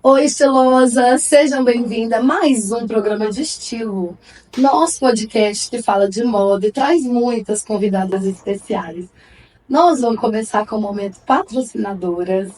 Oi, estilosas! Sejam bem-vindas a mais um programa de estilo. Nosso podcast que fala de moda e traz muitas convidadas especiais. Nós vamos começar com o momento patrocinadoras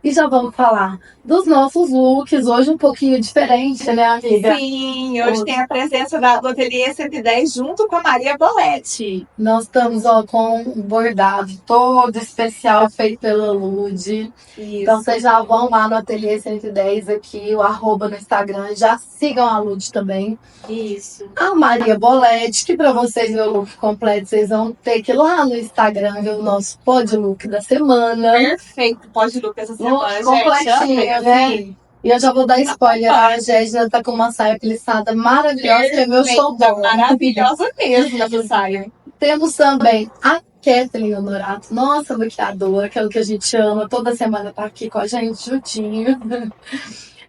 e já vamos falar dos nossos looks, hoje um pouquinho diferente, né, amiga? Sim, hoje tem a presença do Ateliê 110 junto com a Maria Boletti. Nós estamos com um bordado todo especial feito pela Lud. Então vocês já vão lá no Ateliê 110 aqui, o @no Instagram, já sigam a Lud também. Isso. A Maria Boletti, que para vocês ver o look completo, vocês vão ter que ir lá no Instagram ver o nosso pod look da semana. Perfeito, pode look essa semana, completinho, né? E eu já vou dar spoiler, a Jéssica tá com uma saia plissada maravilhosa, que é meu show bom. Maravilhosa mesmo essa saia. Temos também a Kathleen Honorato, nossa maquiadora, aquela que a gente ama, toda semana tá aqui com a gente juntinho.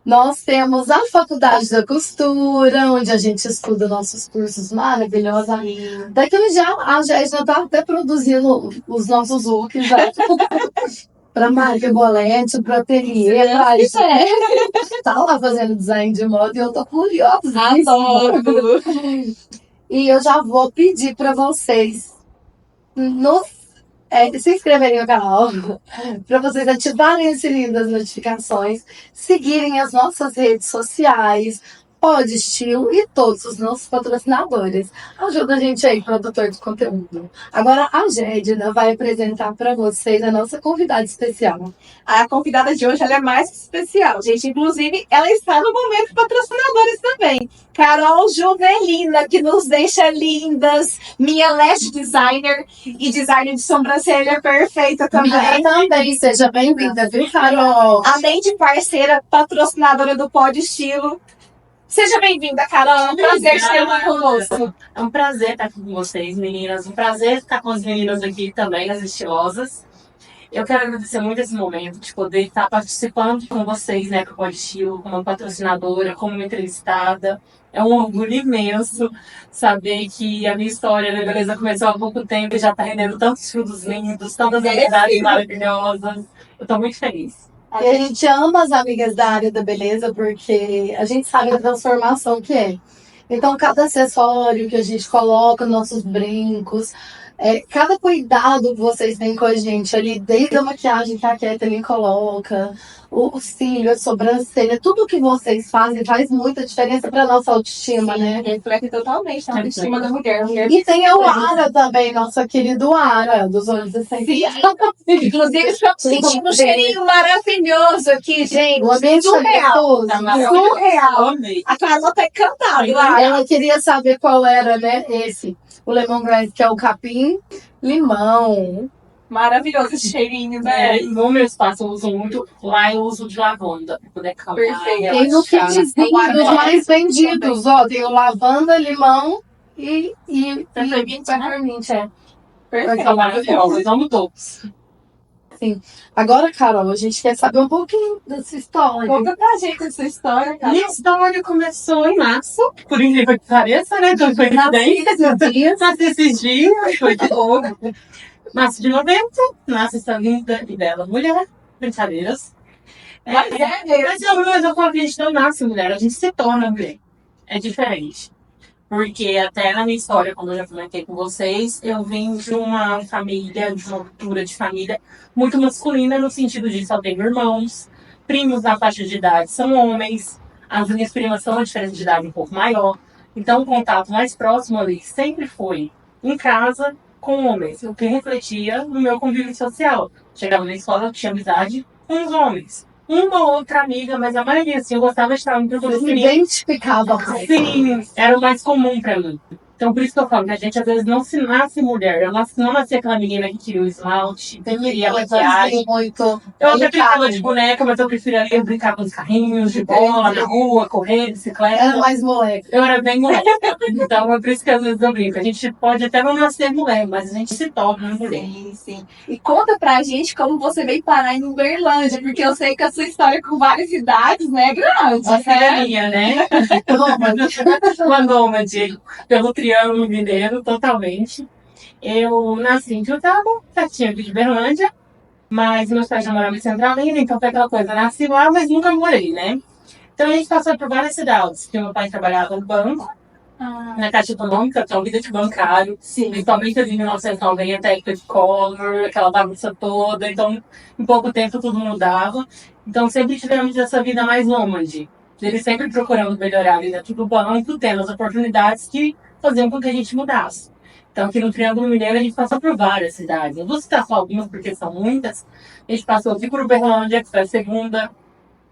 Nós temos a Faculdade da Costura, onde a gente estuda nossos cursos maravilhosos. Daqui a já a Jéssica tá até produzindo os nossos looks, né? Pra Maria Boletti, pro ateliê, tá lá fazendo design de moda e eu tô curiosa. Adoro! E eu já vou pedir pra vocês se inscreverem no canal, para vocês ativarem o sininho das notificações, seguirem as nossas redes sociais, Pod Estilo e todos os nossos patrocinadores. Ajuda a gente aí, produtor de conteúdo. Agora a Jédina vai apresentar para vocês a nossa convidada especial. A convidada de hoje ela é mais que especial, gente. Inclusive, ela está no momento patrocinadores também. Carol Juvelina, que nos deixa lindas. Minha lash designer e designer de sobrancelha perfeita também. Também, seja bem-vinda, viu, Carol? Além de parceira patrocinadora do Pod Estilo. Seja bem-vinda, Carol. É um prazer ter você conosco. É um prazer estar aqui com vocês, meninas. Um prazer estar com as meninas aqui também, as estilosas. Eu quero agradecer muito esse momento de poder estar participando com vocês, né, com o Pod Estilo, como patrocinadora, como entrevistada. É um orgulho imenso saber que a minha história na beleza começou há pouco tempo e já está rendendo tantos frutos lindos, tantas amizades maravilhosas. Eu estou muito feliz. E a gente ama as amigas da área da beleza porque a gente sabe a transformação que é. Então, cada acessório que a gente coloca, nossos brincos, cada cuidado que vocês têm com a gente ali, desde a maquiagem que a Kathleen coloca, o cílio, a sobrancelha, tudo que vocês fazem faz muita diferença para nossa autoestima, Sim, né? Reflete totalmente a autoestima da mulher. E tem o Ara também, nosso querido Ara, dos olhos essenciais. Inclusive, estamos sentindo um cheirinho maravilhoso aqui, gente. O ambiente Surreal. Surreal. Amei. A Carla tá encantada. Ela queria saber qual era, né, o lemongrass, que é o capim limão. Maravilhoso esse cheirinho, né? No meu espaço eu uso muito, lá eu uso de lavanda, para poder acalmar. Perfeito. Tem no kitzinho dos mais vendidos, ó, tem o lavanda, limão e peppermint, Perfeito. São maravilhosos, amo todos. Sim. Agora, Carol, a gente quer saber um pouquinho dessa história. Conta pra gente essa história, Carol. Minha história começou em março, por incrível que pareça, né? Então foi Nasci esses dias, foi de novo. Março de 90, nasce essa linda e bela mulher. Brincadeiras. Mas eu falo que a gente não nasce mulher, a gente se torna mulher. É diferente. Porque até na minha história, quando eu já comentei com vocês, eu vim de uma família, de uma cultura de família muito masculina, no sentido de só tenho irmãos, primos na faixa de idade são homens, as minhas primas são uma diferença de idade um pouco maior. Então o contato mais próximo ali sempre foi em casa com homens, o que refletia no meu convívio social. Chegava na escola, tinha amizade com os homens. Uma ou outra amiga, mas a maioria, assim, eu gostava de estar entre os se identificava. Sim, era o mais comum pra mim. Então, por isso que eu falo que a gente, às vezes, não se nasce mulher. Eu não nasci aquela menina que queria o esmalte, que queria a maquiagem. Muito. Eu até brincava de boneca, mas eu preferia ali brincar com os carrinhos, de bola, na rua, correr, bicicleta. Era mais moleque. Eu era bem moleque. Então, é por isso que às vezes eu brinco. A gente pode até não nascer mulher, mas a gente se torna mulher. Sim, sim. E conta pra gente como você veio parar em Uberlândia, porque eu sei que a sua história com várias idades, né, é grande. A filha, né? Uma nômade pelo Triângulo Mineiro, totalmente. Eu nasci em Jutaba, pertinho aqui de Berlândia. Mas meus pais já moravam em Centralina, então foi aquela coisa, nasci lá, mas nunca morei, né? Então a gente passou por várias cidades, porque meu pai trabalhava no banco, na Caixa Econômica, que é um vida de bancário, Sim. principalmente ali em 1990, a época de Collor, aquela bagunça toda, então em pouco tempo tudo mudava. Então sempre tivemos essa vida mais nômade. Ele sempre procurando melhorar ali dentro do banco, tendo as oportunidades que faziam com que a gente mudasse. Então aqui no Triângulo Mineiro a gente passou por várias cidades. Eu vou citar só algumas porque são muitas. A gente passou aqui por Uberlândia, que foi a segunda.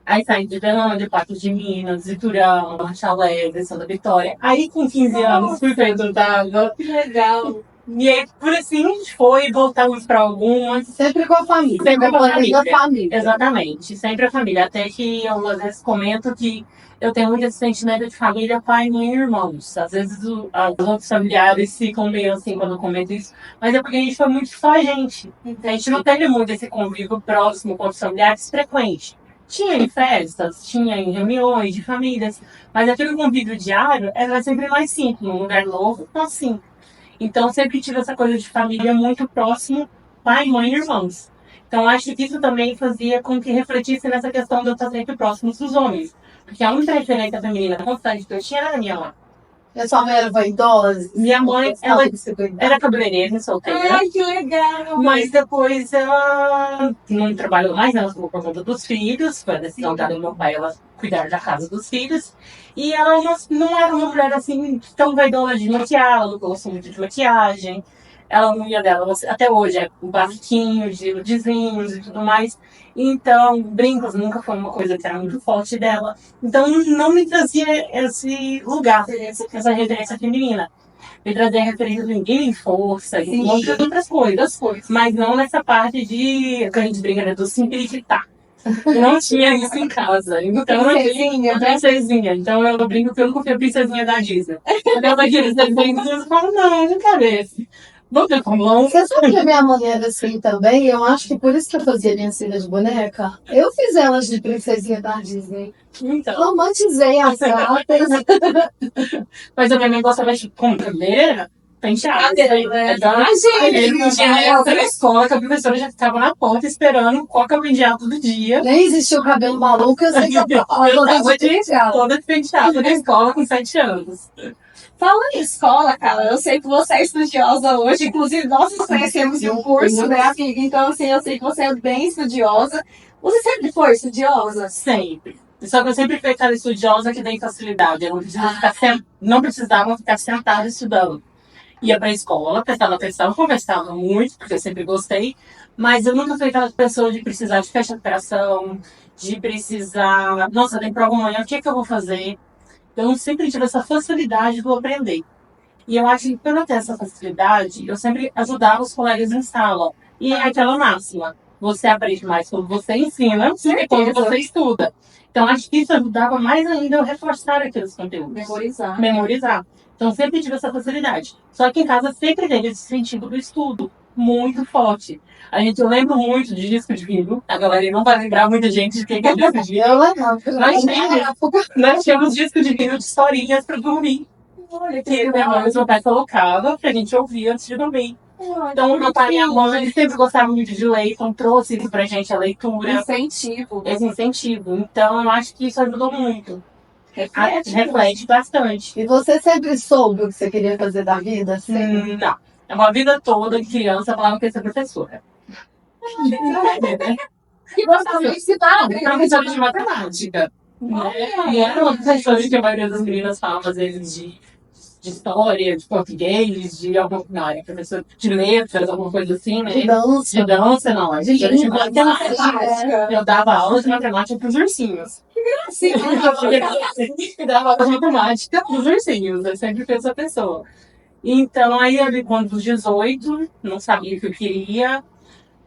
Aí saindo de Uberlândia, Patos de Minas, Iturão, Marcha Alegre, Santa Vitória. Aí com 15 anos fui pra Itutaba. Que legal. E aí por assim a gente foi, voltamos pra algumas. Sempre com a família. Sempre com a família. Da família. Exatamente, sempre a família. Até que eu às vezes comento que eu tenho muito esse sentimento de família, pai, mãe e irmãos. Às vezes os outros familiares ficam meio assim quando eu comento isso. Mas é porque a gente foi muito só a gente. A gente não teve muito esse convívio próximo com os familiares frequente. Tinha em festas, tinha em reuniões de famílias, mas aquele convívio diário era sempre mais simples, num lugar novo, então assim. Então sempre tive essa coisa de família muito próximo, pai, mãe e irmãos. Então acho que isso também fazia com que refletisse nessa questão de eu estar sempre próximo dos homens. Porque a única referência feminina constante que eu tinha era a minha mãe. Eu só era vaidosa. Minha mãe, ela era cabeleireira, solteira. Ai, que legal. Mas depois ela não trabalhou mais, ela ficou por conta dos filhos. Foi a decisão dela do meu pai, ela cuidar da casa dos filhos. E ela não era uma mulher assim tão vaidosa de maquiar, ela não gostou muito de maquiagem. Ela não ia dela, até hoje é um basiquinho de nudezinhos e tudo mais. Então, brincos nunca foi uma coisa que era muito forte dela. Então, não me trazia esse lugar, essa referência feminina. Me trazia referência de ninguém em força, e muitas outras coisas. Mas não nessa parte de, que a gente brinca, né, do simplificar. Não tinha isso em casa. Então, princesinha. Então, eu brinco que eu nunca fui a princesinha da Disney. Quando eu aqueles desenhos, eu falo, não, não quero esse. Vamos ver como não. Você sabe que a minha mãe era assim também? Eu acho que por isso que eu fazia minhas filhas de boneca. Eu fiz elas de princesinha da Disney. Então. Romantizei as gatas. Mas a minha mãe gostava de comprar penteado. Ele não tinha outra escola, que a professora já ficava na porta esperando qual que eu penteava todo dia. Nem existia o cabelo maluco, eu sei que eu tava toda penteada na escola com 7 anos. Falando em escola, cara, eu sei que você é estudiosa hoje, inclusive nós nos conhecemos em um curso, né, amiga? Então, assim, eu sei que você é bem estudiosa. Você sempre foi estudiosa? Sempre. Só que eu sempre fui aquela estudiosa que tem facilidade. Eu não precisava ficar sentada estudando. Ia pra escola, prestava atenção, conversava muito, porque eu sempre gostei. Mas eu nunca fui aquela pessoa de precisar de festa de operação, de precisar... Nossa, tem prova amanhã, o que é que eu vou fazer? Eu sempre tive essa facilidade do aprender. E eu acho que por eu ter essa facilidade, eu sempre ajudava os colegas em sala. E é aquela máxima. Você aprende mais quando você ensina do que quando você estuda. Então acho que isso ajudava mais ainda eu reforçar aqueles conteúdos. Memorizar. Então sempre tive essa facilidade. Só que em casa sempre teve esse sentido do estudo muito forte. Eu lembro muito de disco de vinil. A galera não vai lembrar muita gente de quem é disco de vinil. Nós tínhamos disco de vinil de historinhas pra dormir. Olha, que minha mãe e meu pai colocava pra gente ouvir antes de dormir. Então, meu pai e minha mãe, eles sempre gostavam muito de ler, então trouxe isso pra gente, a leitura. Esse incentivo. Então, eu acho que isso ajudou muito. Reflete bastante. E você sempre soube o que você queria fazer da vida? Assim? Não. Uma vida toda de criança falava que ia ser professora. E gostava de ensinar, professora de matemática. E era uma professora que a maioria das meninas falava, às vezes, de história, de português, de alguma. Não, era professora de letras, alguma coisa assim, né? De dança. De dança, não. De matemática. Eu dava aula de matemática pros ursinhos. Sim. Eu dava aula de matemática pros ursinhos. Eu sempre fui essa pessoa. Então, aí, quando dos 18, não sabia o que eu queria.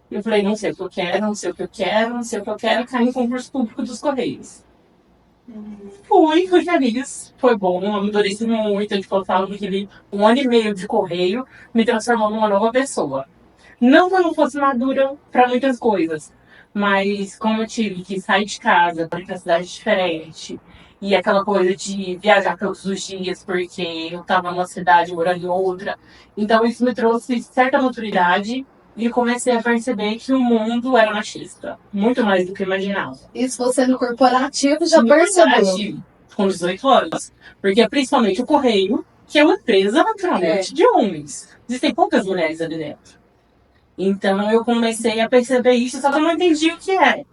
Eu falei, não sei o que eu quero, não sei o que eu quero, não sei o que eu quero. Caí em concurso público dos Correios. Fui feliz, foi bom, eu amadureci muito. Eu falava que aquele 1 ano e meio de correio me transformou numa nova pessoa. Não que eu não fosse madura para muitas coisas, mas como eu tive que sair de casa para ir para cidade diferente, e aquela coisa de viajar todos os dias, porque eu estava numa cidade morando em outra, então isso me trouxe certa maturidade e comecei a perceber que o mundo era machista. Muito mais do que eu imaginava. Isso você no corporativo já percebeu. Verdade, com 18 anos. Porque principalmente o Correio, que é uma empresa naturalmente de homens. Existem poucas mulheres ali dentro. Então eu comecei a perceber isso, só que eu não entendi o que era.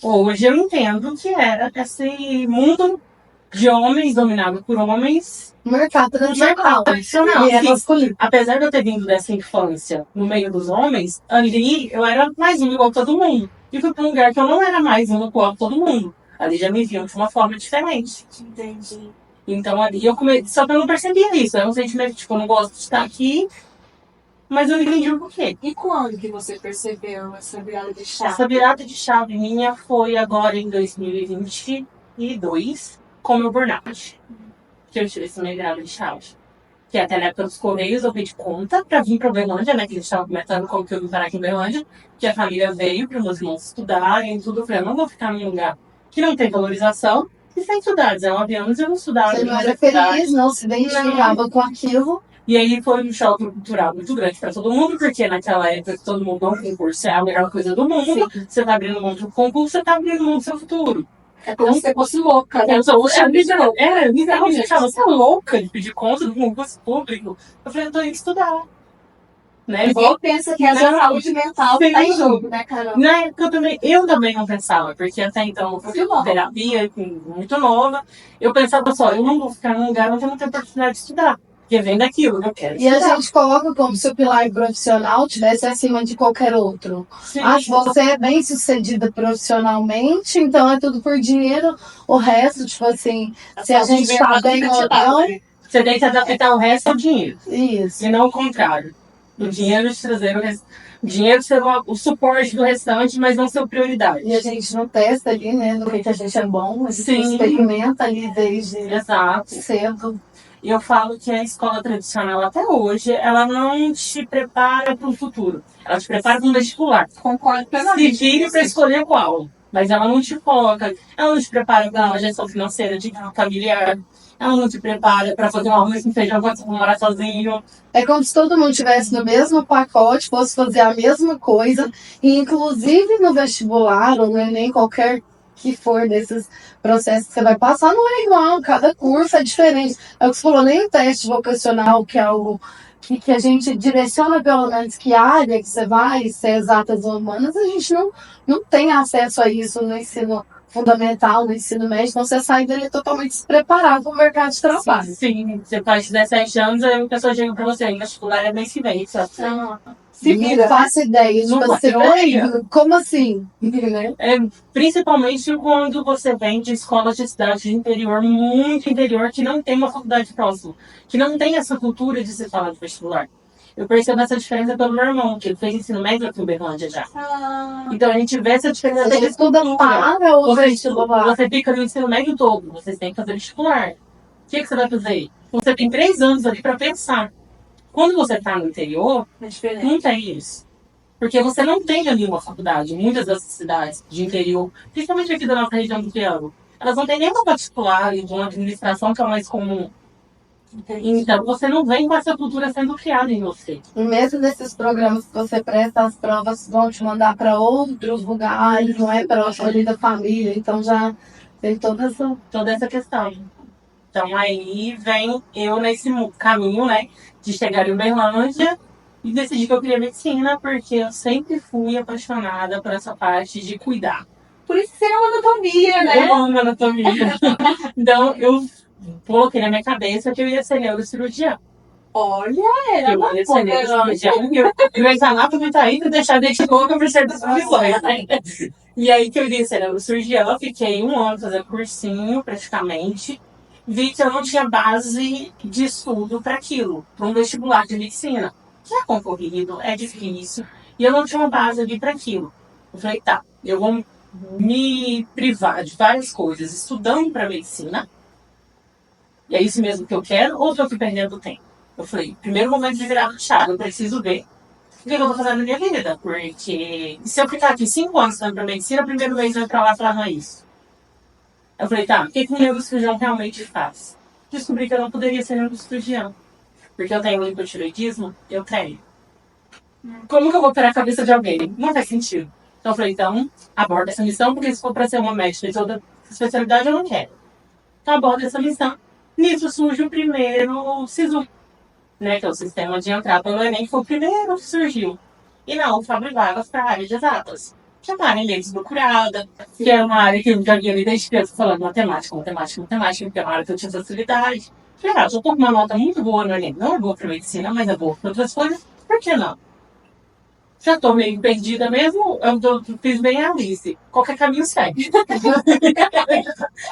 Hoje eu entendo que era esse mundo de homens dominado por homens. Mercado Mercado tradicional. E é Sim. masculino. Apesar de eu ter vindo dessa infância no meio dos homens, ali eu era mais um igual todo mundo. E fui para um lugar que eu não era mais um igual todo mundo. Ali já me viam de uma forma diferente. Entendi. Então ali eu comecei. Só que eu não percebia isso. É um sentimento tipo, eu não gosto de estar aqui, mas eu não entendi o porquê. E quando que você percebeu essa virada de chave? Essa virada de chave minha foi agora em 2022, com o meu burnout. Que eu tive essa minha virada de chave. Que até na época dos Correios eu pedi conta pra vir pra Uberlândia, né? Que eles estavam comentando como que eu vim parar aqui em Uberlândia. Que a família veio para meus irmãos estudarem e tudo. Eu falei, eu não vou ficar num lugar que não tem valorização e sem estudar. 19 anos eu não estudava. Você não era feliz, não se identificava com aquilo. E aí foi um choque cultural muito grande pra todo mundo, porque naquela época todo mundo não concurso é a melhor coisa do mundo. Sim. Você tá abrindo mão do concurso, você tá abrindo mão do seu futuro. É como se você fosse louca, né? Eu sou bizarro. Gente, você é louca de pedir conta do concurso público. Eu falei, eu tô indo estudar. Né? Ninguém pensa que a sua saúde mental Sim. tá em jogo, né, Carol? Na época eu também não pensava, porque até então eu fui terapia muito nova. Eu pensava só, eu não vou ficar num lugar onde eu não tenho oportunidade de estudar. Porque vem daquilo, eu quero E a estudar. gente coloca como se o pilar profissional tivesse acima de qualquer outro. Sim. Ah, se você é bem sucedida profissionalmente, então é tudo por dinheiro. O resto, tipo assim, se a gente tá bem ou não, Você tem que adaptar o resto ao dinheiro. isso. E não o contrário. O dinheiro de trazer o dinheiro ser o suporte do restante, mas não ser prioridade. E a gente não testa ali, né, no que a gente é bom, a gente Sim. experimenta ali desde Exato. cedo. E eu falo que a escola tradicional até hoje, ela não te prepara para o futuro. Ela te prepara para um vestibular. Concordo Se plenamente. vire para escolher qual. Mas ela não te coloca, ela não te prepara para uma gestão financeira de familiar. Ela não te prepara para fazer um arroz com feijão quando você for morar sozinho. É como se todo mundo estivesse no mesmo pacote, fosse fazer a mesma coisa, e inclusive no vestibular, ou no Enem, qualquer que for desses processos que você vai passar, não é igual, cada curso é diferente. É o que você falou, nem o teste vocacional, que é algo que a gente direciona pelo menos que área que você vai, se é exatas ou humanas, a gente não tem acesso a isso no ensino fundamental, no ensino médio, então você sai dele totalmente despreparado para o mercado de trabalho. Sim, você faz 17 anos, aí a pessoa chega pra você, vestibular é mês que vem, sabe? Se não faço ideia, Não tipo assim, faço ideia. oi, como assim? Né? Principalmente quando você vem de escolas de cidade de interior, muito interior, que não tem uma faculdade próxima, que não tem essa cultura de se falar de vestibular. Eu percebo essa diferença pelo meu irmão, que ele fez ensino médio aqui em Uberlândia já. Então a gente vê essa diferença Você de estuda para o vestibular. Você fica no ensino médio todo, você tem que fazer vestibular. O que você vai fazer? Você tem 3 anos ali para pensar. Quando você está no interior, É diferente. não tem isso. Porque você não tem ali uma faculdade. Muitas dessas cidades de interior, principalmente aqui da nossa região do Triângulo, elas não têm nem uma particular e de uma administração que é o mais comum. Então você não vem com essa cultura sendo criada em você. E mesmo nesses programas que você presta, as provas vão te mandar para outros lugares, não é para ali da família, então já tem toda essa questão. Então aí vem eu nesse caminho, né, de chegar em Uberlândia e decidi que eu queria medicina, porque eu sempre fui apaixonada por essa parte de cuidar. Por isso você é uma anatomia, né? Eu amo anatomia. Então eu coloquei na minha cabeça que eu ia ser neurocirurgiã. Olha, era Eu uma ia ser neurocirurgiã. E o Exanátomo tá aí pra deixar a gente louca por certas profissões, né? E aí que eu iria ser neurocirurgiã, eu fiquei 1 ano fazendo cursinho, praticamente. Vi que eu não tinha base de estudo para aquilo, para um vestibular de medicina. Que é concorrido, é difícil. E eu não tinha uma base ali para aquilo. Eu falei, tá, eu vou me privar de várias coisas estudando para medicina. E é isso mesmo que eu quero, ou eu fui perdendo tempo? Eu falei, primeiro momento de virada de chave, eu preciso ver o que eu vou fazer na minha vida. Porque se eu ficar aqui 5 anos estudando para medicina, o primeiro mês eu ir para lá e falar, não é isso. Eu falei, tá, o que um neurocirurgião realmente faz? Descobri que eu não poderia ser neurocirurgião. Porque eu tenho hipotireoidismo? Eu tenho. Como que eu vou operar a cabeça de alguém? Não faz sentido. Então eu falei, então, aborda essa missão, porque se for para ser uma médica de outra especialidade, eu não quero. Então aborda essa missão. Nisso surge o primeiro SISU, né? Que é o sistema de entrada pelo Enem, que foi o primeiro que surgiu. E na UFO abre vagas para a área de exatas. Que é uma área meio procurada, que é uma área que eu já vinha desde criança falando matemática, que é uma área que eu tinha facilidade. Falei, eu tô com uma nota muito boa no Enem. Não é boa para medicina, mas é boa para outras coisas. Por que não? Já tô meio perdida mesmo, fiz bem a Alice. Qualquer caminho segue.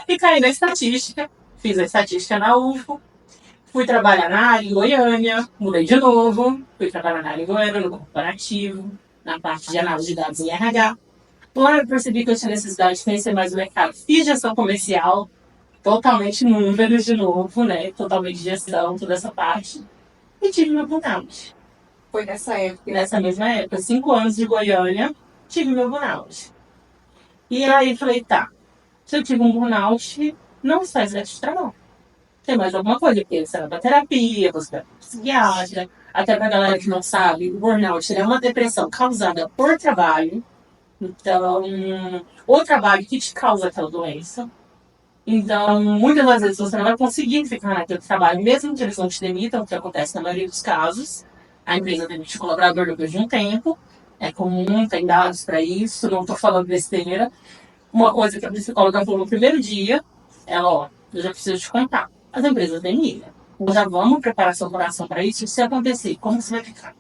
E caí na estatística, fiz a estatística na UFO, fui trabalhar na área em Goiânia, mudei de novo, fui trabalhar na área em Goiânia, no corporativo, na parte de análise de dados em RH. Lá eu percebi que eu tinha necessidade de conhecer mais o mercado. Fiz gestão comercial, totalmente números de novo, né? Totalmente gestão, toda essa parte. E tive meu burnout. Foi nessa época. Nessa mesma época, 5 anos de Goiânia, tive meu burnout. E aí falei, tá, se eu tive um burnout, não sai extra não. Tem mais alguma coisa, porque você vai pra terapia, você vai pra psiquiatra. Até pra galera que não sabe, o burnout é uma depressão causada por trabalho. Então, o trabalho que te causa aquela doença. Então, muitas das vezes você não vai conseguir ficar naquele trabalho, mesmo que eles não te demitam, o que acontece na maioria dos casos. A empresa demite o colaborador depois de um tempo. É comum, tem dados para isso, não estou falando besteira. Uma coisa que a psicóloga falou no primeiro dia, ela, ó, eu já preciso te contar. As empresas demitem. Já vamos preparar seu coração para isso. Se acontecer, como você vai ficar?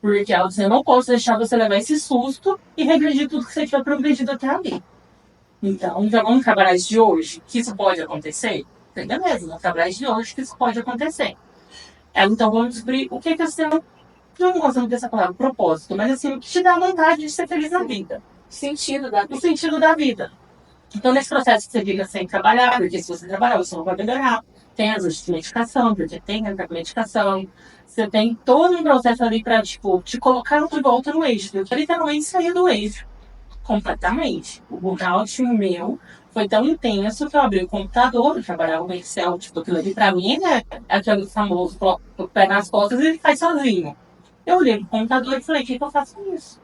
Porque ela disse, eu não posso deixar você levar esse susto e regredir tudo que você tiver progredido até ali. Então, já vamos trabalhar isso de hoje, que isso pode acontecer? Beleza, vamos trabalhar isso de hoje, que isso pode acontecer. Então, vamos descobrir o que é você não gosto muito dessa palavra, propósito, mas assim, o que te dá vontade de ser feliz na vida. O sentido da vida. O sentido da vida. Então, nesse processo que você fica sem trabalhar, porque se você trabalhar, você não vai melhorar. Tem ajuste de medicação, porque tem a medicação. Você tem todo um processo ali para, tipo, te colocar de volta no eixo. Eu literalmente saí do eixo. Completamente. O burnout meu foi tão intenso que eu abri o computador, eu trabalhava com Excel, tipo, aquilo ali pra mim, né? Aquele famoso, o pé nas costas e ele faz sozinho. Eu olhei pro computador e falei, o que eu faço com isso?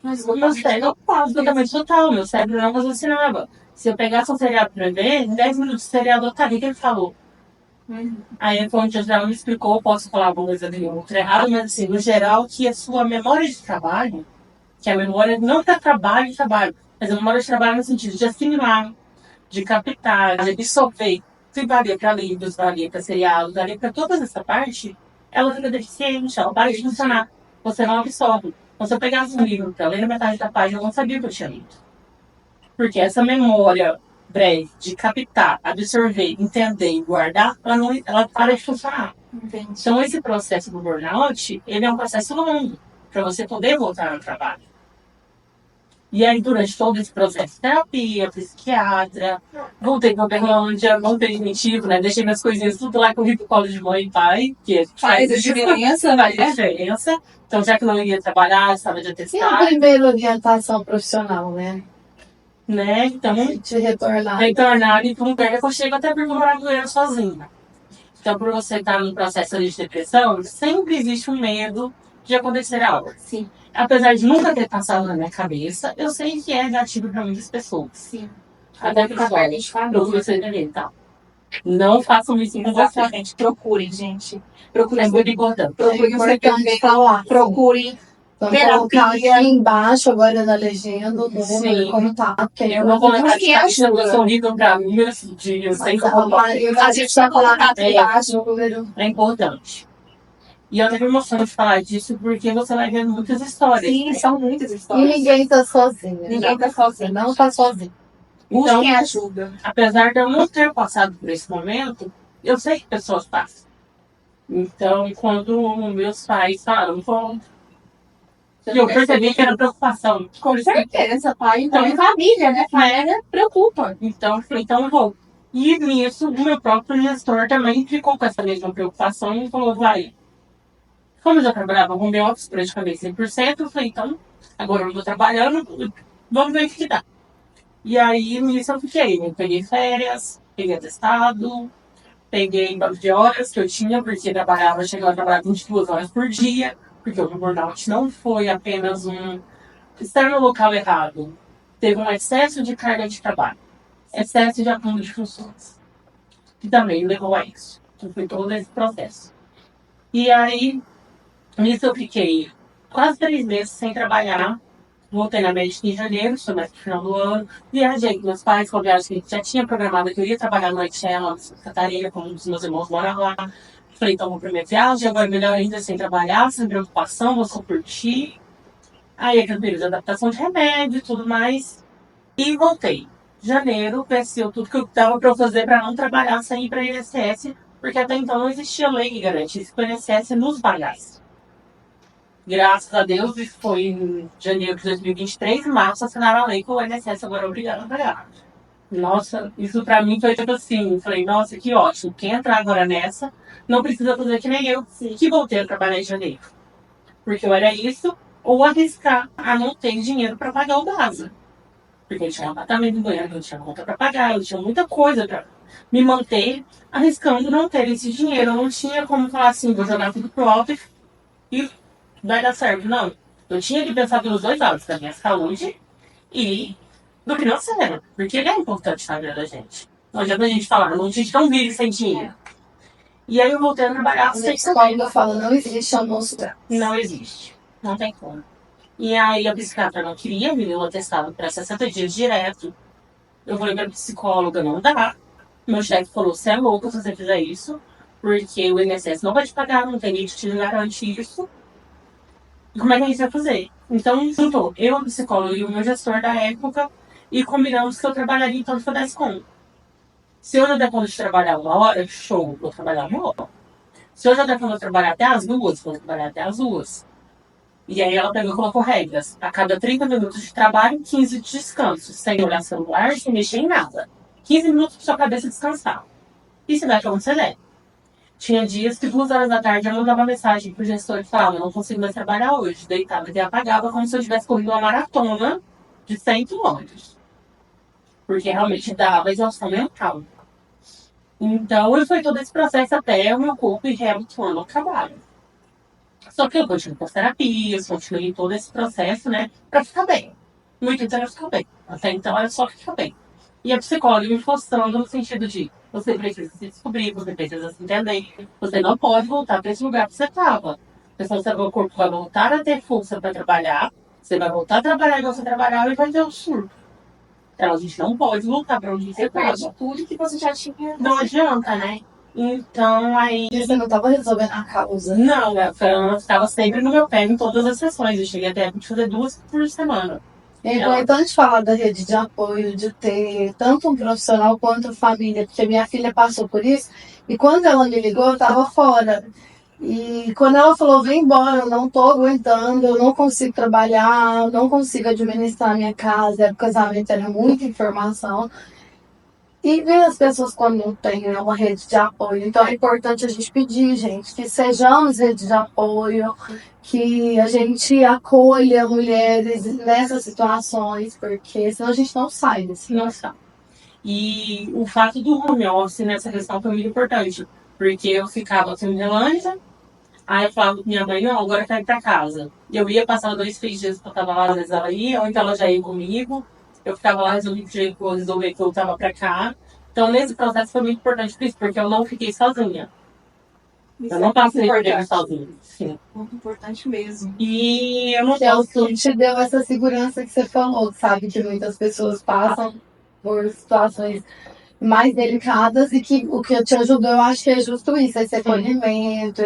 Mas o meu cérebro, totalmente total, meu cérebro não raciocinava. Se eu pegasse um seriado pra ver, em 10 minutos de seriado eu estaria, o que ele falou? Aí, quando o já me explicou, posso falar alguma coisa de outro errado, mas assim, no geral, que a sua memória de trabalho, que a memória não para trabalho, mas a memória de trabalho no sentido de assimilar, de captar, de absorver, que valia para livros, valia para seriados, valia para toda essa parte, ela fica deficiente, ela para de funcionar. Você não absorve. Então, se eu pegasse um livro para ler na metade da página, eu não sabia o que eu tinha lido. Porque essa memória breve de captar, absorver, entender e guardar, ela para de funcionar. Entendi. Então, esse processo do burnout, ele é um processo longo para você poder voltar ao trabalho. E aí, durante todo esse processo, terapia, psiquiatra, voltei pra Uberlândia, não definitivo, né? Deixei minhas coisinhas tudo lá, corri pro colo de mãe e pai, que Faz a diferença, faz a diferença. Então, já que não ia trabalhar, estava de E a atestado, primeira orientação profissional, né? né? Então, De retornar. retornar e para um lugar que eu chego até por morar em Goiânia sozinha. Então, por você estar num processo ali de depressão, sempre existe um medo de acontecer algo. Sim. Apesar de nunca ter passado na minha cabeça, eu sei que é negativo para muitas pessoas. Sim. Até que procure ser dele, tá? Não façam isso com você. Exatamente. Procurem, gente. Procurem. É muito importante. Procurem você importante também. falar. Procurem. Vamos colocar aqui embaixo agora na legenda o número Sim. de contato. Que Eu não vou lembrar de Porque estar eu sou horrível pra mim, assim, eu sei que a gente vai colocar aqui embaixo. o número. é importante. E eu tenho emoção de falar disso porque você vai vendo muitas histórias. Sim, são muitas E histórias. ninguém tá sozinho. Ninguém tá sozinho. Não tá sozinho. Então, Busquem ajuda. apesar de eu não ter passado por esse momento, eu sei que pessoas passam. Então, quando meus pais falaram, eu percebi que era preocupação. Com certeza, pai. Então, é família, né? Família preocupa. Então, eu falei, então eu vou. E nisso, o meu próprio gestor também ficou com essa mesma preocupação e falou, vai. Como eu já trabalhava com meu office praticamente 100%, eu falei, então, agora eu tô trabalhando, vamos ver o que dá. E aí, nisso eu fiquei. Eu peguei férias, peguei atestado, peguei banco de horas que eu tinha, porque chegava a trabalhar 22 horas por dia. Porque o burnout não foi apenas estar no local errado. Teve um excesso de carga de trabalho, excesso de acúmulo de funções, que também levou a isso. Então, foi todo esse processo. E aí, nisso eu fiquei quase 3 meses sem trabalhar. Voltei na médica em janeiro, foi mais pro final do ano. Viajei com meus pais, com a viagem que a gente já tinha programado, que eu ia trabalhar à noite em Santa Catarina, como um dos meus irmãos moram lá. Falei, então vou pra minha viagem, agora melhor ainda sem trabalhar, sem preocupação, vou só curtir. Aí aquele período de adaptação de remédio e tudo mais. E voltei. Janeiro, venceu tudo que eu dava pra eu fazer pra não trabalhar sem ir pra INSS, porque até então não existia lei que garantisse que o INSS nos pagasse. Graças a Deus, isso foi em janeiro de 2023, em março assinaram a lei que o INSS agora é obrigado a pagar. Nossa, isso pra mim foi tipo assim, falei, nossa, que ótimo, quem entrar agora nessa não precisa fazer que nem eu, que voltei a trabalhar em janeiro. Porque ou era isso, ou arriscar a não ter dinheiro pra pagar o DASA. Porque eu tinha um apartamento em Goiânia, eu tinha conta pra pagar, eu tinha muita coisa pra me manter, arriscando não ter esse dinheiro. Eu não tinha como falar assim, vou jogar tudo pro alto e vai dar certo. Não. Eu tinha que pensar pelos dois lados, da minha saúde e do financeiro. Porque ele é importante na vida da gente. Não adianta a gente falar, a gente não vive sem dinheiro. E aí eu voltei a trabalhar sem Quando eu falo, não existe almoço grátis. Não existe. Não tem como. E aí a psiquiatra não queria me deu atestado para 60 dias direto. Eu falei pra psicóloga, não dá. Meu chefe falou, você é louco se você fizer isso, porque o INSS não vai te pagar, não tem gente que te garante isso. E como é que a gente vai fazer? Então, juntou eu, a psicóloga e o meu gestor da época e combinamos que eu trabalharia enquanto eu desse conta. Se eu já der conta de trabalhar 1 hora, show, vou trabalhar 1 hora. Se eu já der conta de trabalhar até as 2, vou trabalhar até as 2. E aí ela pegou e colocou regras. A cada 30 minutos de trabalho, 15 de descanso. Sem olhar celular, sem mexer em nada. 15 minutos pra sua cabeça descansar. E se der pra onde você der. Tinha dias que 2 horas da tarde eu mandava mensagem pro gestor e falava, não consigo mais trabalhar hoje. Deitava e apagava como se eu tivesse corrido uma maratona de 100 quilômetros. Porque realmente dava exaustão mental. Então, foi todo esse processo até o meu corpo ir reabituando ao trabalho. Só que eu continuei com as terapias, continuei todo esse processo, né, pra ficar bem. No intuito era ficar bem. Até então era só ficar bem. E a psicóloga me forçando no sentido de você precisa se descobrir, você precisa se entender. Você não pode voltar para esse lugar que você estava. Porque senão o corpo vai voltar a ter força para trabalhar, você vai voltar a trabalhar igual você trabalhava e vai ter um surto. Então a gente não pode voltar para onde você estava. Tudo que você já tinha. Não adianta, né? Então aí. E você não estava resolvendo a causa? Não, ela estava sempre no meu pé em todas as sessões. Eu cheguei até a fazer 2 por semana. É importante falar da rede de apoio, de ter tanto um profissional quanto a família, porque minha filha passou por isso, e quando ela me ligou, eu estava fora. E quando ela falou, vem embora, eu não estou aguentando, eu não consigo trabalhar, eu não consigo administrar a minha casa, o casamento era muita informação. E ver as pessoas quando não têm uma rede de apoio. Então é importante a gente pedir, gente, que sejamos rede de apoio, que a gente acolha mulheres nessas situações, porque senão a gente não sai desse. Não está. E o fato do home office nessa questão foi muito importante, porque eu ficava assim em Relândia, aí eu falava com minha mãe, não, agora eu quero ir pra casa. E eu ia passar 2, 3 dias que eu tava lá, às vezes ela ia, ou então ela já ia comigo. Eu ficava lá resolver que eu tava pra cá. Então, nesse processo foi muito importante por isso, porque eu não fiquei sozinha. Isso Eu não passei por importante. sozinha. Sim. Muito importante mesmo. E eu não Que é o posso... que te deu essa segurança que você falou, sabe? Que muitas pessoas passam por situações mais delicadas e que o que te ajudou, eu acho que é justo isso, esse acolhimento,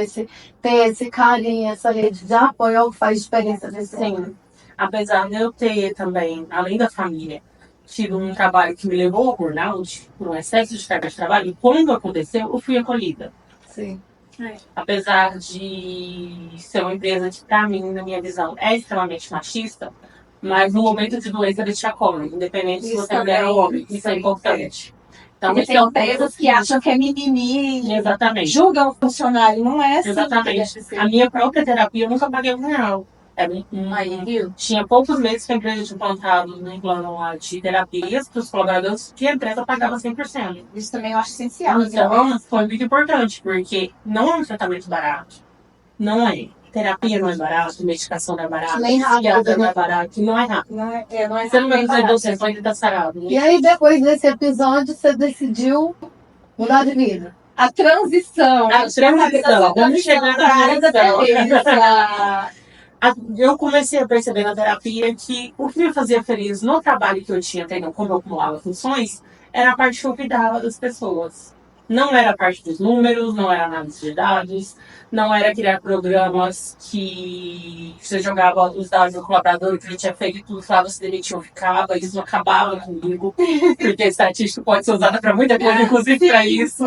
ter esse carinho, essa rede de apoio é o que faz diferença nesse momento. Sim. Apesar de eu ter também, além da família, tido um trabalho que me levou ao burnout, por um excesso de carga de trabalho, e quando aconteceu, eu fui acolhida. Sim. Apesar de ser uma empresa que, pra mim, na minha visão, é extremamente machista, mas no momento de doença eles te acolhem, independente se Isso você é mulher ou homem. Isso é importante. Então, Porque esse tem é um empresas ponto que acham que é mimimi, Exatamente. julgam o funcionário, não é assim. Exatamente. A minha própria terapia eu nunca paguei R$1. Aí, viu? Tinha poucos meses que a empresa tinha implantado no plano lá de terapias para os colaboradores que a empresa pagava 100%. Isso também eu acho essencial. Então, foi muito importante, porque não é um tratamento barato. Não é. terapia não é barato, medicação não é barato, Nem rápido, psiquiatra não né? é barato, não é rápido. Não é Você não vai fazer barato. você, ele tá sarado. E aí, depois desse episódio, você decidiu mudar de vida. A transição. A transição. Vamos chegar na área da transição. beleza. Eu comecei a perceber na terapia que o que me fazia feliz no trabalho que eu tinha, até como eu acumulava funções, era a parte que eu cuidava das pessoas. Não era a parte dos números, não era análise de dados, não era criar programas que você jogava os dados do colaborador que ele tinha feito tudo, falava se demitiu, ficava, isso não acabava comigo, porque a estatística pode ser usada para muita coisa, inclusive para isso.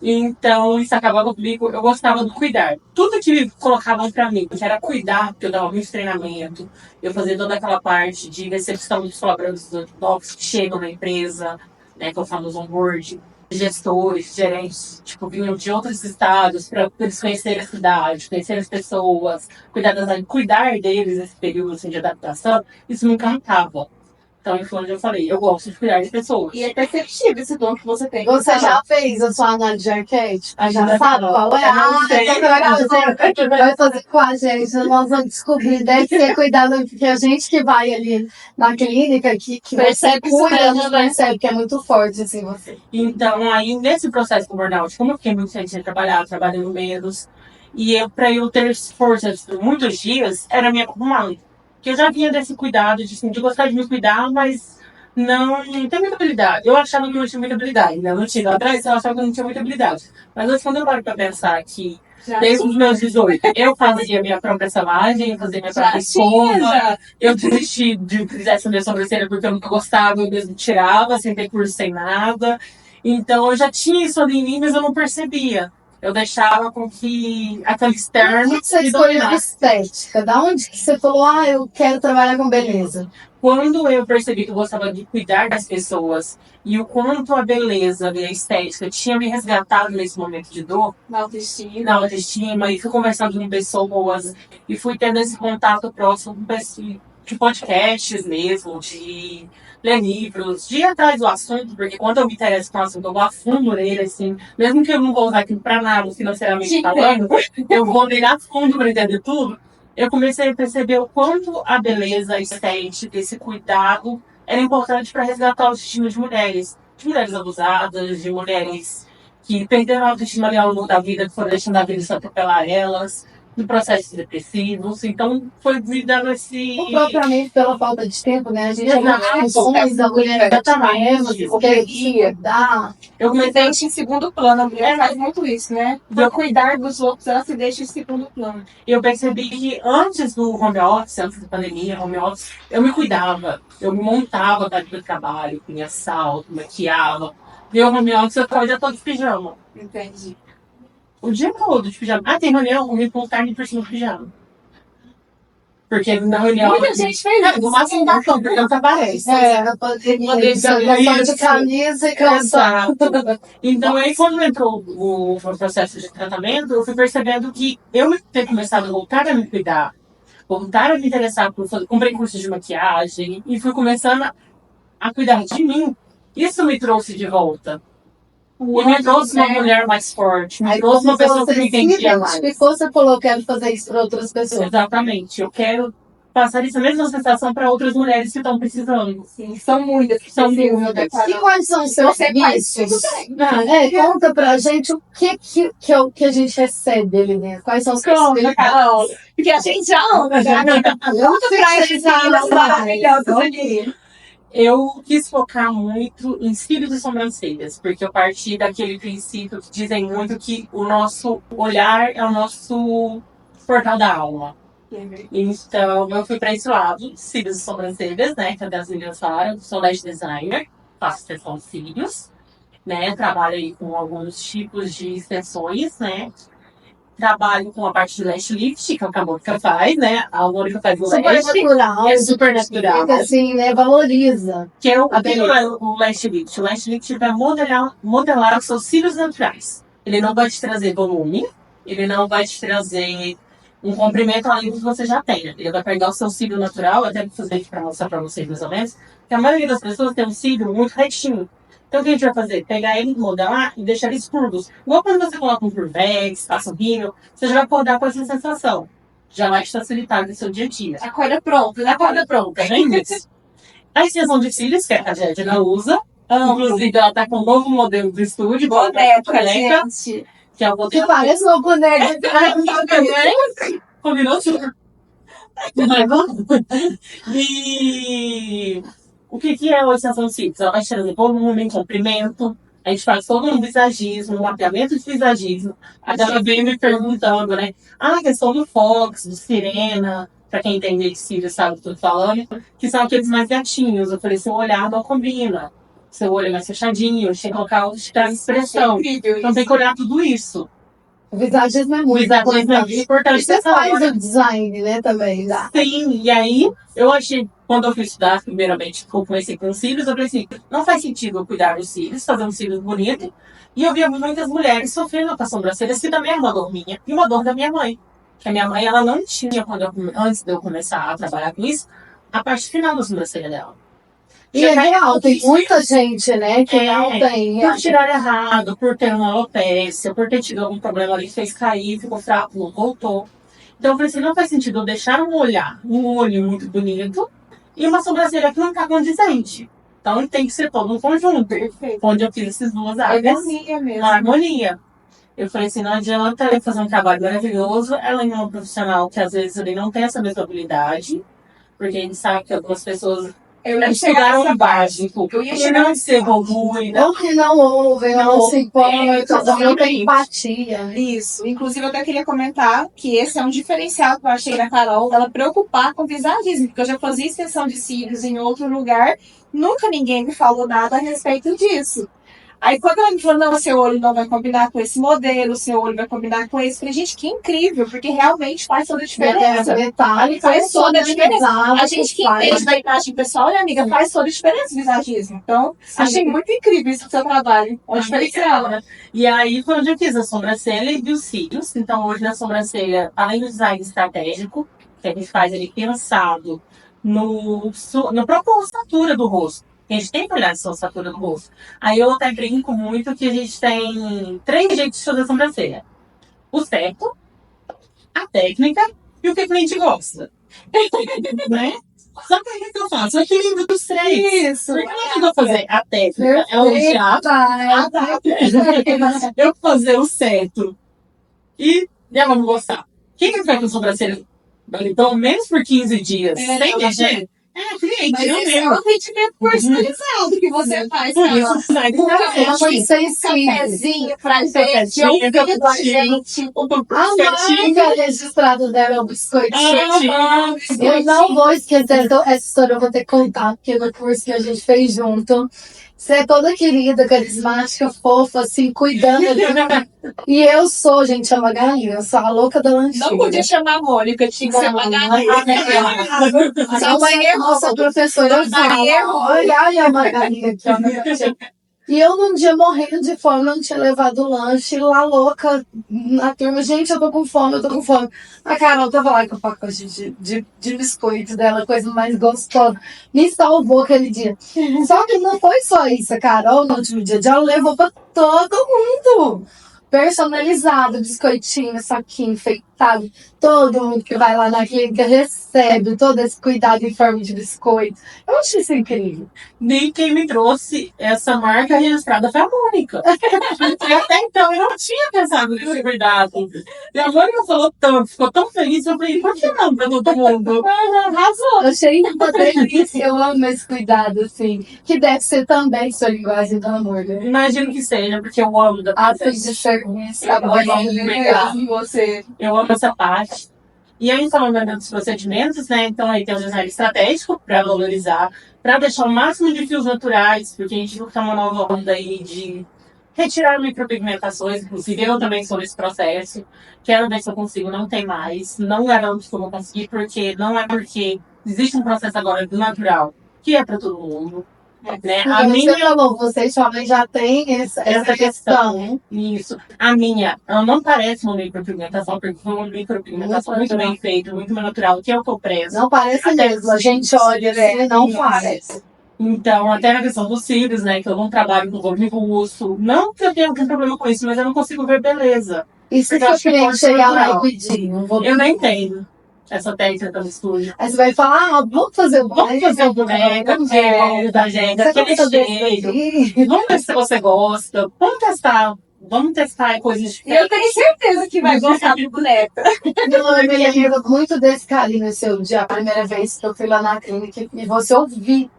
Então, isso acabava comigo. Eu gostava do cuidar. Tudo que colocavam pra mim, que era cuidar, porque eu dava muito treinamento, eu fazia toda aquela parte de recepção dos colaboradores novos que chegam na empresa, né, que eu falo nos onboard, gestores, gerentes, tipo, vinham de outros estados para eles conhecerem a cidade, conhecerem as pessoas, cuidar deles nesse período assim, de adaptação, isso me encantava. Então, foi onde eu falei, eu gosto de cuidar de pessoas. E é perceptível esse dom que você tem. Você já fez a sua análise de arquétipo? Ainda Já sabe não. qual é? Eu não sei. Então vai fazer com a gente. Nós vamos descobrir. Deve ser cuidado, porque a gente que vai ali na clínica, que Percebe você cuida, isso, não né? percebe que é muito forte assim você. Então, aí, nesse processo com o burnout, como eu fiquei muito sem trabalhar, trabalhando menos, e pra eu ter forças por muitos dias, era minha comando. Que eu já vinha desse cuidado, de gostar de me cuidar, mas não tem muita habilidade. Eu achava que eu não tinha muita habilidade, né? Eu não tinha. Atrás eu achava que eu não tinha muita habilidade. Mas hoje, quando eu paro pra pensar que desde os meus 18, eu fazia minha própria salagem, eu fazia minha própria escova, eu desisti de utilizar essa minha sobrancelha porque eu não gostava, eu mesmo tirava, sem ter curso, sem nada. Então eu já tinha isso ali em mim, mas eu não percebia. Eu deixava com que aquele externo Você me escolheu a dominasse. estética. Da onde que você falou, eu quero trabalhar com beleza? Quando eu percebi que eu gostava de cuidar das pessoas e o quanto a beleza e a estética tinha me resgatado nesse momento de dor, Na autoestima. na autoestima, e fui conversando com pessoas e fui tendo esse contato próximo com pessoas, de podcasts mesmo, de ler livros, de ir atrás do assunto, porque quando eu me interesso com o assunto, eu vou a fundo nele, assim, mesmo que eu não vou usar aquilo pra nada financeiramente falando, eu vou nele a fundo pra entender tudo. Eu comecei a perceber o quanto a beleza, a estética, esse cuidado era importante para resgatar a autoestima de mulheres abusadas, de mulheres que perderam a autoestima ali ao longo da vida, que foram deixando a vida se atropelar elas, de processos depressivos. Então, foi me dando esse... Propriamente pela falta de tempo, né? A gente Exato. funções da mulher Exatamente. correria, dá. Eu Se comecei deixa em segundo plano. A mulher faz muito isso, né? Pra Eu- cuidar dos outros, ela se deixa em segundo plano. eu percebi que antes do home office, antes da pandemia, home office, eu me cuidava. Eu me montava para o trabalho, punha salto, maquiava. E o home office eu ficava o dia todo de pijama. Entendi. O dia todo de pijama. Ah, tem reunião, eu me carne por cima do pijama. Porque na reunião... Muita gente fez No isso. máximo da cama, porque não aparece. A pandemia, Isso. só de camisa e calção. Exato. Então, aí, quando entrou o processo de tratamento, eu fui percebendo que eu ter começado a voltar a me cuidar, voltar a me interessar por fazer. Comprei cursos de maquiagem e fui começando a cuidar de mim. Isso me trouxe de volta. E me trouxe uma mulher mais forte, me Aí trouxe uma quando pessoa que você me se entendia mais. identificou, você falou, quero fazer isso para outras pessoas. Exatamente. Eu quero passar essa mesma sensação para outras mulheres que estão precisando. Sim, são muitas. São precisam, muitas. né, Carol? E quais são os seus Você faz vícios? tudo bem. Conta pra gente o que a gente recebe ali dentro. Quais são os Conta, Carol. Porque a gente já ama, já. Conta pra esses meninos maravilhosos ali. Eu quis focar muito em cílios e sobrancelhas, porque eu parti daquele princípio que dizem muito que o nosso olhar é o nosso portal da alma. Então, eu fui para esse lado, cílios e sobrancelhas, né? Que as meninas falaram, sou lash designer, faço extensão de cílios, né? Trabalho aí com alguns tipos de extensões, né? Trabalho com a parte de lash lift, que é o que a Mônica faz, né? A Mônica faz o super lash, natural. é super natural. Assim, né? Valoriza. Que é o A beleza. o lash lift. O lash lift vai modelar os seus cílios naturais. Ele não vai te trazer volume, ele não vai te trazer um comprimento além do que você já tem. Ele vai pegar o seu cílio natural, até vou fazer aqui para mostrar para vocês mais ou menos, que a maioria das pessoas tem um cílio muito retinho. Então o que a gente vai fazer? Pegar ele, modelar e deixar eles curvos. Igual quando você coloca um curvex, passa um rímel, você já vai acordar com essa sensação. já vai te facilitar no seu dia a dia. Acorda pronto, né? Acorda pronta, né? Isso. A extensão de cílios, que a Jéssica usa. Inclusive, ela tá com um novo modelo do estúdio. Boneca, gente. Que é o Que modelo. parece uma boneca. Combinou tudo. E o que é a extensão de cílios? Ela vai trazer volume, comprimento. A gente faz todo um visagismo, um mapeamento de visagismo. Aí ela veio me perguntando, né? A questão do Fox, do Sirena, pra quem entende de cílios sabe o que eu tô falando, que são aqueles mais gatinhos. Eu falei, seu olhar não combina. Seu olho é mais fechadinho, tem que colocar o de expressão. Incrível Então tem que olhar tudo isso. O visagismo é O muito visagismo é muito importante. importante. E você faz o design, né, também. Tá? Sim, e aí eu achei, quando eu fui estudar, primeiramente, eu comecei com os cílios, eu falei assim, não faz sentido eu cuidar dos cílios, fazer um cílios bonito. E eu via muitas mulheres sofrendo com a sobrancelha, que também é uma dor minha, e uma dor da minha mãe. Que a minha mãe, ela não tinha, antes de eu começar a trabalhar com isso, a parte final da sobrancelha dela. E é real, tem muita gente, né, que não tem. Por tirar errado, por ter uma alopecia, por ter tido algum problema ali, fez cair, ficou fraco, não voltou. Então eu falei assim, não faz sentido eu deixar um olho muito bonito e uma sobrancelha que não tá condizente. Então tem que ser todo um conjunto. Perfeito. Onde eu fiz essas duas áreas. Harmonia mesmo. Uma harmonia. Eu falei assim, não adianta eu fazer um trabalho maravilhoso, ela é uma profissional que às vezes ele não tem essa mesma habilidade, porque a gente sabe que algumas pessoas Eu ia chegar estudaram nessa o básico. Eu ia E chegar não se evolui, né? Ou que não ouvem, Não ou se importam, não exatamente. tem empatia. Isso. Inclusive, eu até queria comentar que esse é um diferencial que eu achei da Carol, ela preocupar com visagismo, porque eu já fazia extensão de cílios em outro lugar, nunca ninguém me falou nada a respeito disso. Aí quando ela me falou, não, seu olho não vai combinar com esse modelo, seu olho vai combinar com esse, eu falei, gente, que incrível, porque realmente faz toda a diferença. Detalhe, Faz toda a diferença. A gente que faz. entende da imagem pessoal, né, amiga, faz toda a diferença o visagismo. Então, achei muito incrível isso do seu trabalho. É um diferencial, né? E aí foi onde eu fiz a sobrancelha e os cílios. Então hoje na sobrancelha, além do design estratégico, que a gente faz ele pensado na própria ossatura do rosto. A gente tem que olhar essa ossatura do rosto. Aí eu até brinco muito que a gente tem 3 jeitos de fazer sobrancelha. O certo, a técnica e o que o cliente gosta. Né? Só que aí que eu faço? O equilíbrio dos 3. Isso. Porque eu vou fazer a técnica, é o teatro. Eu fazer o certo. E já vamos gostar. Quem que vai com sobrancelha? Pelo menos por 15 dias. Sem mexer. É, cliente, Mas eu esse é mesmo. um atendimento personalizado que você faz, Carol. Isso sai do É muito Um sensível. cafezinho pra gente, Cafezinho, ouvindo da cappuccino. gente. A marca registrada dela é o biscoito. Ah, Eu não vou esquecer essa história, eu vou ter que contar, porque no curso que a gente fez junto, você é toda querida, carismática, fofa, assim, cuidando. E eu sou, gente, é uma galinha, eu sou a louca da lanchinha. Não podia chamar a Mônica, tinha que ser uma galinha. Sua mãe errou, nossa professora Mãe errou. olha a Margarida aqui, ó. E eu num dia morrendo de fome, não tinha levado o lanche, lá louca na turma, gente, eu tô com fome, eu tô com fome. A Carol tava lá com o pacote de biscoito dela, coisa mais gostosa. Me salvou aquele dia. Só que não foi só isso, a Carol, no último dia de aula, levou pra todo mundo. Personalizado, biscoitinho, saquinho, enfeitado. Todo mundo que vai lá na clínica recebe todo esse cuidado em forma de biscoito. Eu achei isso incrível. Nem quem me trouxe essa marca registrada foi a Mônica. E até então eu não tinha pensado nesse cuidado. E a Mônica falou tanto, ficou tão feliz, eu falei, por que não pra todo mundo? Arrasou. Eu achei uma delícia. Eu amo esse cuidado, assim. Que deve ser também sua linguagem do amor, né? Imagino que seja, porque eu amo da Atos de serviço, Você. Eu amo essa parte. E aí, falando dos procedimentos, né? Então, aí tem o design estratégico para valorizar, para deixar o máximo de fios naturais, porque a gente viu que tá uma nova onda aí de retirar micropigmentações. Inclusive, eu também sou nesse processo. Quero ver se eu consigo, não tem mais. Não garanto que eu vou conseguir, porque não é porque existe um processo agora do natural, que é para todo mundo. Né? A minha falou, vocês jovens já têm essa questão. Isso. A minha, ela não parece uma micropigmentação, porque foi uma micropigmentação muito bem feita, muito mais natural, que é o que eu prezo. Não parece Até mesmo. A gente olha assim, não parece. Então, até na questão dos cílios, né, que eu não trabalho com volume russo. Não que eu tenha algum problema com isso, mas eu não consigo ver beleza. E se Porque eu o acho que cliente pode ser chegar lá e natural. pedir? Eu nem entendo. essa técnica do estúdio. Aí você vai falar, vamos fazer o Vamos fazer um boneco, vamos da gente, aquele jeito. Vamos ver se você gosta. Vamos testar coisas E eu diferentes. tenho certeza que vai gostar do boneco. Eu me lembro muito desse carinho seu dia, a primeira vez que eu fui lá na clínica e você ouvir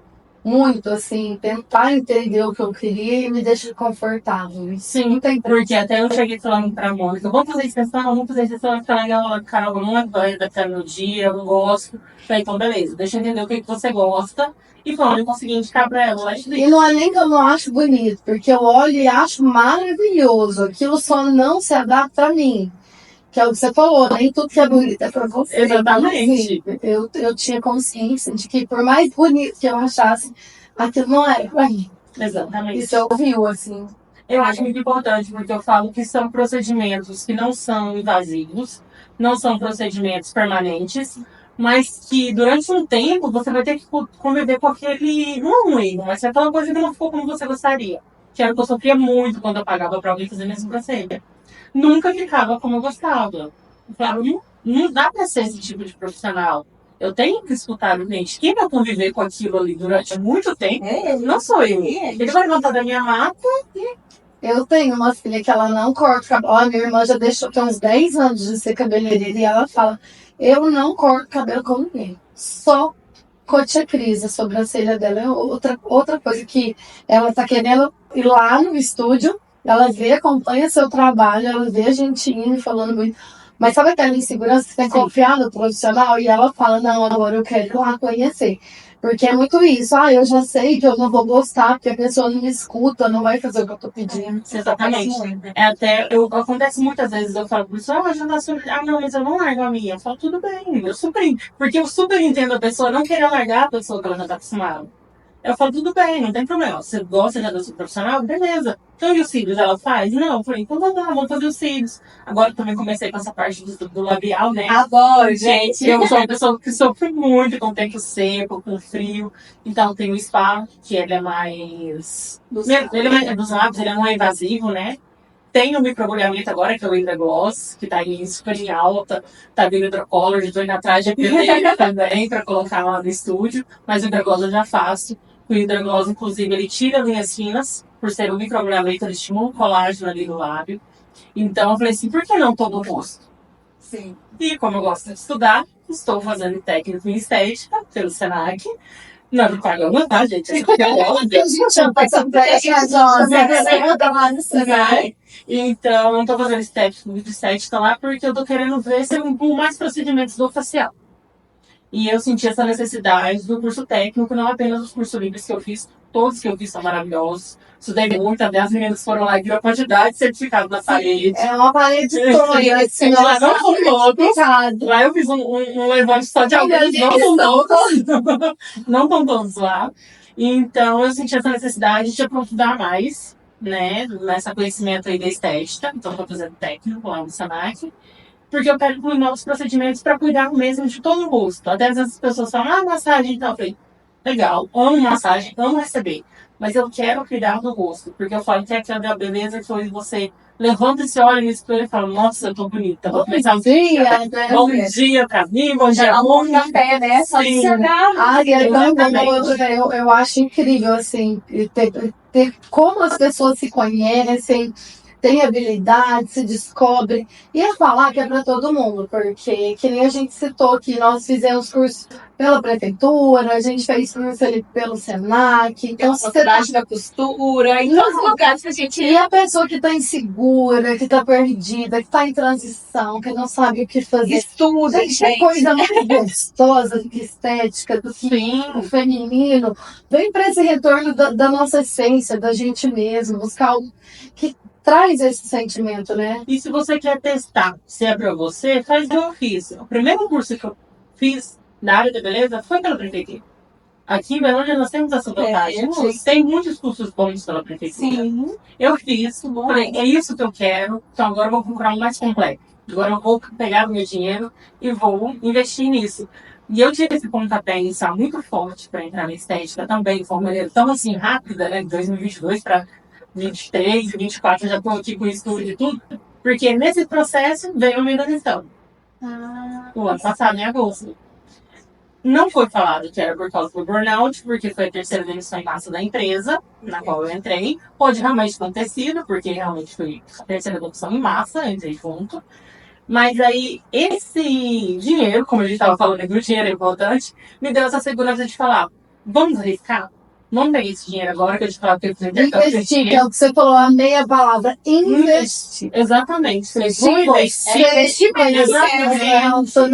muito, assim, tentar entender o que eu queria e me deixa confortável. Isso Sim, não tem porque até eu cheguei falando pra Mônica, vamos fazer extensão, vai ficar legal. Ela, Carol, não vai adaptar no dia, eu não gosto. Falei, então beleza, deixa eu entender o que você gosta. E pronto, eu consegui indicar pra ela, Last E Day. não é nem que eu não acho bonito, porque eu olho e acho maravilhoso. Aquilo só não se adapta a mim. Que é o que você falou, nem tudo que é bonito é pra você. Exatamente. Eu tinha consciência de que por mais bonito que eu achasse, aquilo não era pra mim. Exatamente. Isso eu ouviu, assim. Eu acho muito importante, porque eu falo que são procedimentos que não são invasivos, não são procedimentos permanentes, mas que durante um tempo você vai ter que conviver com aquele, não ruim, mas é aquela coisa que não ficou como você gostaria. Que era o que eu sofria muito quando eu pagava pra alguém fazer esse procedimento. Nunca ficava como eu gostava. Eu falava, não dá pra ser esse tipo de profissional. Eu tenho que escutar o cliente. Quem vai conviver com aquilo ali durante muito tempo não sou eu. Ele vai levantar da minha mata. Eu tenho uma filha que ela não corta o cabelo. Ó, minha irmã já deixou tem uns 10 anos de ser cabeleireira e ela fala: eu não corto cabelo com ninguém. Só com a tia Cris, a sobrancelha dela é outra coisa que ela tá querendo ir lá no estúdio. Ela vê, acompanha seu trabalho, ela vê a gente indo falando muito. Mas sabe aquela insegurança que você tem que confiar no profissional? E ela fala, não, agora eu quero ir lá conhecer. Porque é muito isso. Ah, eu já sei que eu não vou gostar, porque a pessoa não me escuta, não vai fazer o que eu tô pedindo. Exatamente. Acontece muitas vezes, eu falo, pessoal, já tá sobre. Ah, não, mas eu não largo a minha. Eu falo, tudo bem, porque eu super entendo a pessoa não querer largar a pessoa que ela já tá acostumada. Eu falo, tudo bem, não tem problema. Você gosta já do seu profissional? Beleza. Então, e os cílios ela faz? Não. Eu falei, então vamos fazer os cílios. Agora eu também comecei com essa parte do labial, né? Adoro, gente. Eu sou uma pessoa que sofre muito com tempo seco, com frio. Então tem o spa, que ele é mais. Ele é dos lábios, ele não é invasivo, né? Tem o microagulhamento agora, que é o Hydra-Gloss, que tá aí super em alta. Tá vindo Hydrocolor, estou indo atrás de aprender também pra colocar lá no estúdio. Mas o Hydra-Gloss eu já faço. O Hydra-Gloss, inclusive, ele tira linhas finas, por ser um microagulhamento, ele estimula o colágeno ali no lábio. Então eu falei assim, por que não todo o rosto? Sim. E como eu gosto de estudar, estou fazendo técnico em estética pelo Senac. Não, não pagando, tá, gente? Então, eu tô fazendo estética lá porque eu tô querendo ver se eu incluo mais procedimentos do facial. E eu senti essa necessidade do curso técnico, não apenas os cursos livres que eu fiz, todos que eu fiz são maravilhosos. Estudei muito, até as meninas foram lá e viram a quantidade de certificado na parede. É uma parede toda, assim, Lá não são todos. complicado. Lá eu fiz um levante só de alguns, não são todos. Não estão todos lá. Então eu senti essa necessidade de aprofundar mais, né, nesse conhecimento aí da estética. Então eu tô fazendo técnico lá no Senac. Porque eu quero incluir novos procedimentos para cuidar mesmo de todo o rosto. Até às vezes as pessoas falam, massagem e tal. Eu falei, legal, amo massagem, amo receber. Mas eu quero cuidar do rosto. Porque eu falo que é aquela beleza que foi você levanta e você olha no espelho e fala, nossa, eu tô bonita. Vou pensar, bom dia pra mim, bom dia, amor na pé, né? Só de se olhar. Ah, e é tão bom, eu acho incrível, assim, ter como as pessoas se conhecem, tem habilidade, se descobre. E é falar que é para todo mundo, porque que nem a gente citou que nós fizemos curso pela prefeitura, a gente fez curso ali pelo Senac. Então, se você tá... da costura, em todos os lugares que a gente E a pessoa que tá insegura, que tá perdida, que tá em transição, que não sabe o que fazer. estuda, Gente, é coisa muito gostosa de estética, do feminino. Vem para esse retorno da nossa essência, da gente mesmo, buscar algo que traz esse sentimento, né? E se você quer testar se é pra você, faz o que eu fiz. O primeiro curso que eu fiz na área da beleza foi pela prefeitura. Aqui em Belo Horizonte nós temos essa vantagem. Tem muitos cursos bons pela prefeitura. Sim. Eu fiz, falei, é isso que eu quero, então agora eu vou procurar um mais complexo. Agora eu vou pegar o meu dinheiro e vou investir nisso. E eu tive esse pontapé inicial muito forte para entrar na estética também, de forma tão assim rápida, né? De 2022 para 23, 24, eu já estou aqui com o estúdio e tudo. Porque nesse processo veio a minha questão. o ano passado, em agosto. Não foi falado que era por causa do burnout, porque foi a terceira demissão em massa da empresa, na qual eu entrei. Pode realmente ter acontecido, porque realmente foi a terceira demissão em massa, eu entrei junto. Mas aí, esse dinheiro, como a gente estava falando, que o dinheiro é importante, me deu essa segurança de falar, vamos arriscar? Vamos pegar esse dinheiro agora, que a gente fala que eu fiz Investir, que é o que você falou, a meia palavra, investir. Exatamente. Falei, Sim, vou investir. investir conhecimento,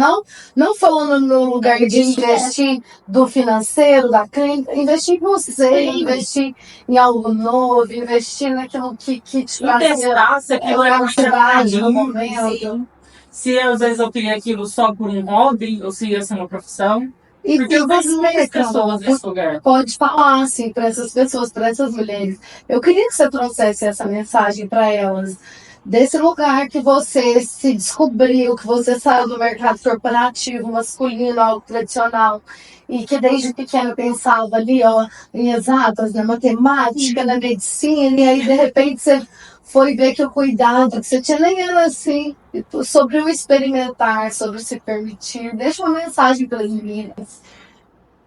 não falando no lugar de investir do financeiro, da clínica, investir em você, investir em algo novo, investir naquilo que te faz Testar se aquilo é um trabalho no momento. Se às vezes eu queria aquilo só por um hobby, ou se ia ser uma profissão. E Porque eu vejo muitas você, pessoas nesse lugar. pode falar assim para essas pessoas, para essas mulheres. Eu queria que você trouxesse essa mensagem para elas, desse lugar que você se descobriu, que você saiu do mercado corporativo, masculino, algo tradicional, e que desde pequeno pensava ali, ó, em exatas, na matemática, na medicina, e aí de repente você foi ver que o cuidado que você tinha nem era assim, sobre o experimentar, sobre o se permitir. Deixa uma mensagem para as meninas.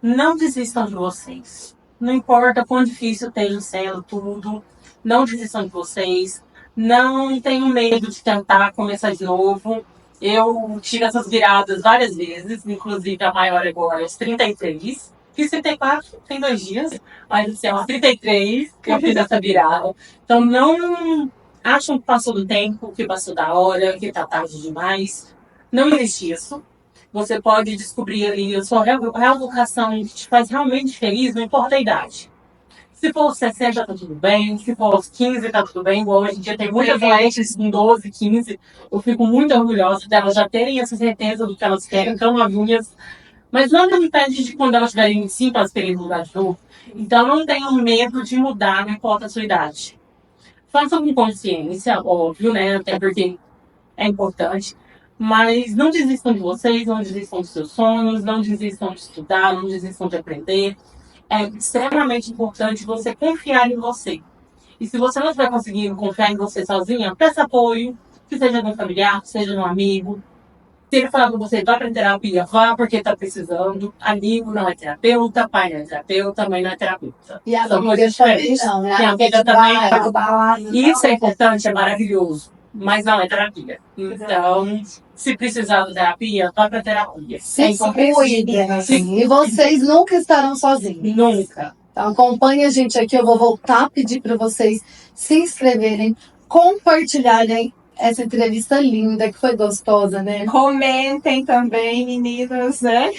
Não desistam de vocês. Não importa quão difícil esteja sendo tudo, não desistam de vocês. Não tenham medo de tentar começar de novo. Eu tive essas viradas várias vezes, inclusive a maior agora, aos 33. Fiz 34, tem 2 dias, mas assim, aos 33 eu fiz essa virada. Então não acham que passou do tempo, que passou da hora, que tá tarde demais. Não existe isso. Você pode descobrir ali a sua real vocação que te faz realmente feliz, não importa a idade. Se for aos 60, tá tudo bem. Se for aos 15, tá tudo bem. Igual hoje em dia tem muitas clientes com 12, 15. Eu fico muito orgulhosa delas já terem essa certeza do que elas querem, tão novinhas. Mas nada me impede de quando elas tiverem 25, elas terem mudar de novo. Então não tenham medo de mudar, não importa a sua idade. Façam com consciência, óbvio, né? Até porque é importante. Mas não desistam de vocês, não desistam dos seus sonhos, não desistam de estudar, não desistam de aprender. É extremamente importante você confiar em você. E se você não estiver conseguindo confiar em você sozinha, peça apoio, que seja de um familiar, que seja de um amigo. Se ele falar com você, vá para terapia, vá porque está precisando. Amigo não é terapeuta, pai não é terapeuta, mãe não é terapeuta. E a São vida coisas também diferentes. não, né? E a vida também vai. Isso é importante, é maravilhoso, mas não é terapia. Então, se precisar de terapia, vá para terapia. Se cuidem, assim. E vocês nunca estarão sozinhos. Nunca. Então acompanhe a gente aqui. Eu vou voltar a pedir para vocês se inscreverem, compartilharem essa entrevista linda, que foi gostosa, né? Comentem também, meninas, né?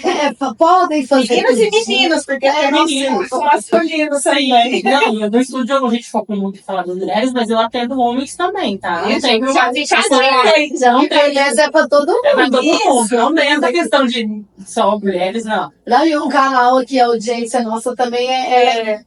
Podem fazer. Meninos e meninos, porque é meninos. masculino também. Não, eu no estúdio a gente foca muito em falar das mulheres, mas eu atendo homens também, tá? Não tem Já Então, beleza, é para todo mundo. É pra todo mundo. Não tem essa questão de só mulheres, não. E um canal aqui, a audiência nossa também é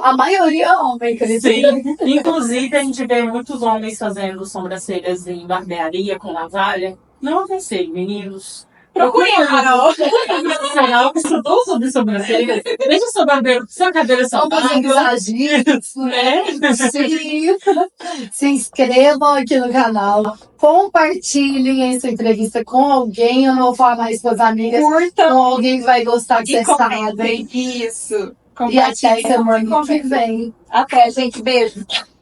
a maioria homem, acredito. Sim. Inclusive, a gente vê muitos homens fazendo sobrancelhas em barbearia com navalha. Não aconselho, meninos. Procurem a Carol. Profissional que estudou sobre sobrancelhas. Deixa o seu barbeiro, seu cabelo é Vamos saudável, exageros, né? Sim. Se inscrevam aqui no canal. Compartilhem essa entrevista com alguém. Eu não vou falar mais com as amigas. Curtam Com alguém que vai gostar que e você sabe. comentem. Isso. E até Compartilhem. semana que vem. Até, gente. Beijo.